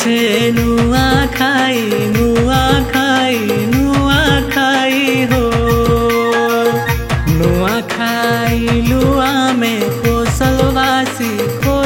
आइछे नुआखाई नुआखाई नुआखाई हो नुआखाई लुआ में कोसलवासी हो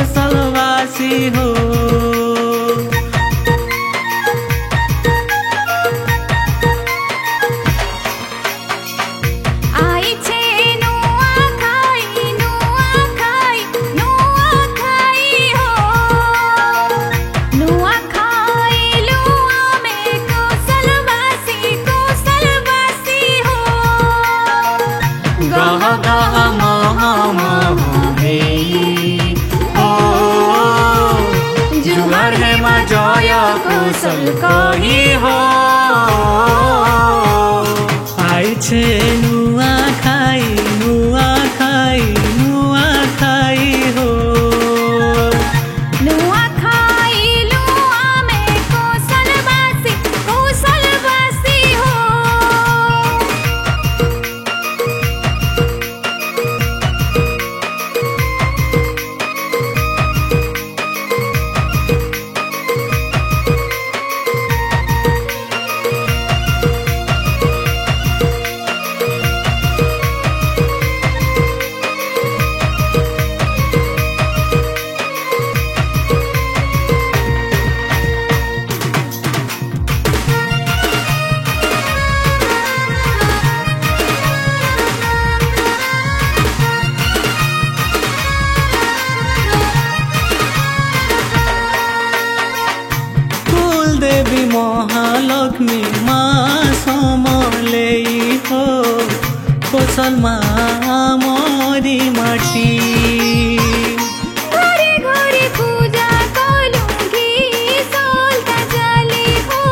जुगार है माँ जय कुशल कही हो आइछे नुआखाई नुआखाई नुआखाई हो नुआखाई लुआ में कोसलवासी हो देवी महालक्ष्मी माँ समलेई हो कोसल माँ मोरी माटी घरे घरे पूजा कलुंगी सोलता जली हो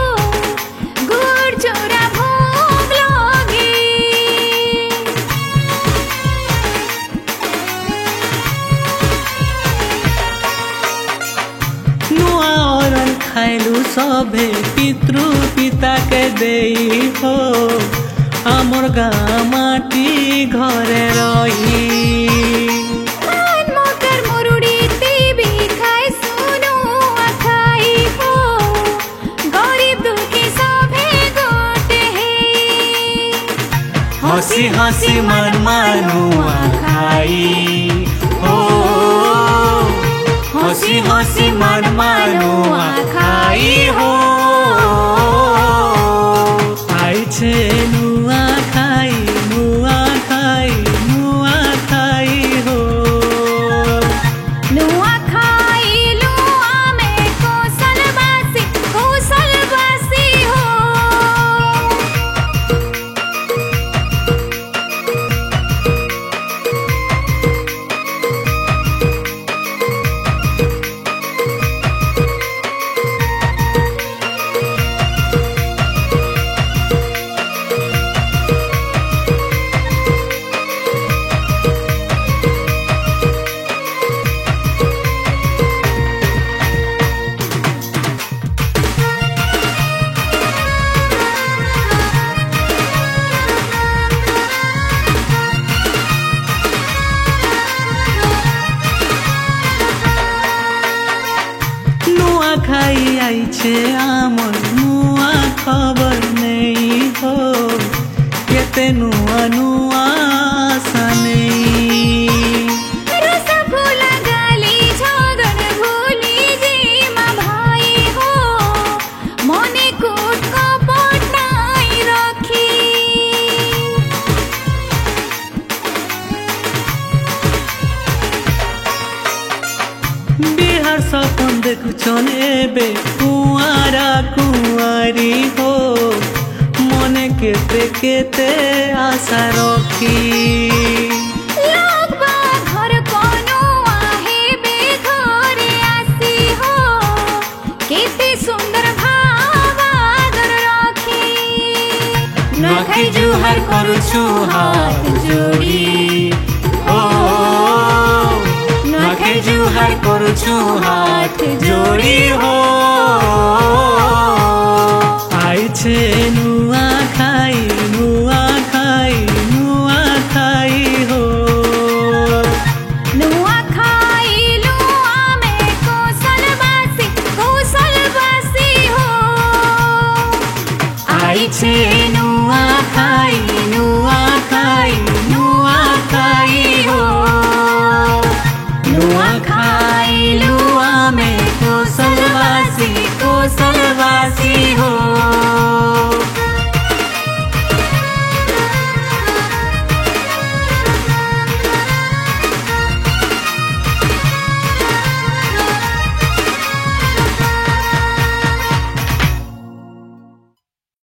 गुड़ चोरा भोग लगे नुआ औरन खाइलु सभे पितृ पिता के देई हो आमर गाँ माटी घरे रही मकर मुरुड़ी तीबी खाए सुनु आखाई हो गरीब दुखी सभे गोटे है हंसी हंसी मन मानु आखाई हो हंसी हंसी मन मानु आखाई हो आइछे नुआखाई नुआखाई नुआखाई हो नुआखाई लुआ में कोसलवासी हो नुआखाई आइछे आमर नुआ खबर नहीं हो केते नुआ नुआ आशा नहीं रसा फूला गाली झगड़ भूली जी माँ भाई हो मने कोट कपट नाई रखी बिहार सपन देखुछन एबे कुआरा कुआरी हो मने केते केते आशा रखी लोग बा घर कोनो आहे बेघरे आसी हो केते सुंदर भावागर रखी नखै जुहार करुछु हाथ जोड़ी हो नखै जुहार करुछु हाथ जोड़ी हो आइछे नुआखाई नुआखाई नुआखाई हो नुआखाई लुआ में कोसलवासी છે નુઆ